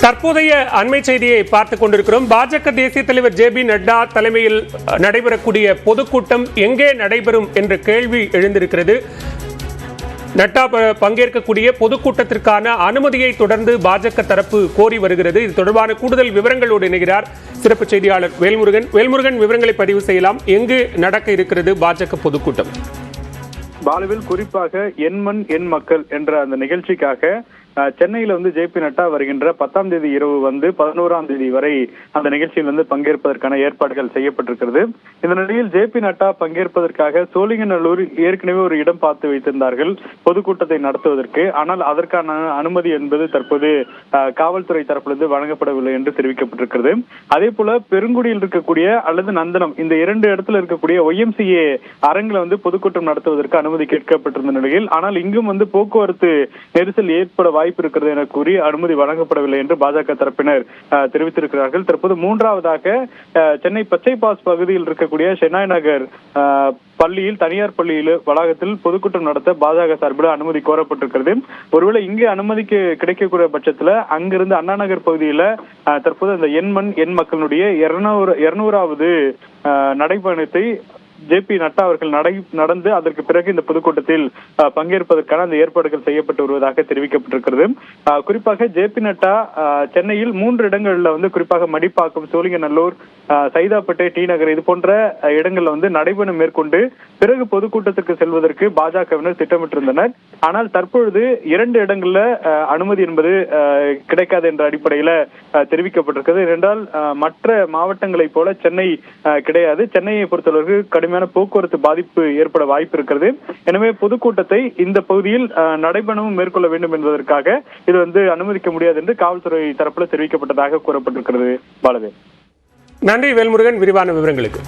தற்போதைய அண்மை செய்தியை பார்த்துக் கொண்டிருக்கிறோம். பாஜக தேசிய தலைவர் ஜே பி நட்டா தலைமையில் நடைபெறக்கூடிய பொதுக்கூட்டம் எங்கே நடைபெறும் என்ற கேள்வி எழுந்திருக்கிறது. நட்டா பங்கேற்கக்கூடிய பொதுக்கூட்டத்திற்கான அனுமதியை தொடர்ந்து பாஜக தரப்பு கோரி வருகிறது. இது தொடர்பான கூடுதல் விவரங்களோடு இணைகிறார் சிறப்பு செய்தியாளர் வேல்முருகன். வேல்முருகன், விவரங்களை பதிவு செய்யலாம். எங்கு நடக்க இருக்கிறது பாஜக பொதுக்கூட்டம்? பாலுவில் குறிப்பாக என் மண் என் மக்கள் என்ற அந்த நிகழ்ச்சிக்காக சென்னையில ஜே பி நட்டா வருகின்ற 10ஆம் தேதி இரவு 11ஆம் தேதி வரை அந்த நிகழ்ச்சியில் பங்கேற்பதற்கான ஏற்பாடுகள் செய்யப்பட்டிருக்கிறது. இந்த நிலையில் ஜே பி நட்டா பங்கேற்பதற்காக சோழிங்கநல்லூர் ஏற்கனவே ஒரு இடம் பார்த்து வைத்திருந்தார்கள் பொதுக்கூட்டத்தை நடத்துவதற்கு. ஆனால் அதற்கான அனுமதி என்பது தற்போது காவல்துறை தரப்பிலிருந்து வழங்கப்படவில்லை என்று தெரிவிக்கப்பட்டிருக்கிறது. அதே போல பெருங்குடியில் இருக்கக்கூடிய அல்லது நந்தனம் இந்த இரண்டு இடத்துல இருக்கக்கூடிய YMCA அரங்கில பொதுக்கூட்டம் நடத்துவதற்கு அனுமதி கேட்கப்பட்டிருந்த நிலையில் ஆனால் இங்கும் போக்குவரத்து நெரிசல் ஏற்பட வாய்ப்பு இருக்கிறது என கூறி அனுமதி வழங்கப்படவில்லை என்று பாஜக தரப்பினர் தெரிவித்திருக்கிறார்கள். தற்போது மூன்றாவதாக சென்னை பச்சை பாஸ் பகுதியில் இருக்கக்கூடிய சென்னாய் நகர் பள்ளியில் தனியார் பள்ளியில் வளாகத்தில் பொதுக்கூட்டம் நடத்த பாஜக சார்பில் அனுமதி கோரப்பட்டிருக்கிறது. ஒருவேளை இங்கே அனுமதிக்கு கிடைக்கக்கூடிய பட்சத்துல அங்கிருந்து அண்ணா நகர் பகுதியில தற்போது அந்த என் மண் என் மக்களுடைய 200வது நடைபயணத்தை ஜே பி நட்டா அவர்கள் நடந்து அதற்கு பிறகு இந்த பொதுக்கூட்டத்தில் பங்கேற்பதற்கான அந்த ஏற்பாடுகள் செய்யப்பட்டு வருவதாக தெரிவிக்கப்பட்டிருக்கிறது. குறிப்பாக ஜே பி நட்டா சென்னையில் 3 இடங்கள்ல குறிப்பாக மடிப்பாக்கம், சோழிங்கநல்லூர், சைதாப்பேட்டை, டி நகர் இது போன்ற இடங்கள்ல நடைபயணம் மேற்கொண்டு பிறகு பொதுக்கூட்டத்திற்கு செல்வதற்கு பாஜகவினர் திட்டமிட்டிருந்தனர். ஆனால் தற்பொழுது 2 இடங்கள்ல அனுமதி என்பது கிடைக்காது என்ற அடிப்படையில தெரிவிக்கப்பட்டிருக்கிறது. ஏனென்றால் மற்ற மாவட்டங்களை போல சென்னை கிடையாது. சென்னையை பொறுத்தளவுக்கு கடுமையான போக்குவரத்து பாதிப்பு ஏற்பட வாய்ப்பு இருக்கிறது. எனவே பொதுக்கூட்டத்தை இந்த பகுதியில் நடைபயணமும் மேற்கொள்ள வேண்டும் என்பதற்காக இது அனுமதிக்க முடியாது என்று காவல்துறை தரப்புல தெரிவிக்கப்பட்டதாக கூறப்பட்டிருக்கிறது. பாலவே, நன்றி வேல்முருகன், விரிவான விவரங்களுக்கு.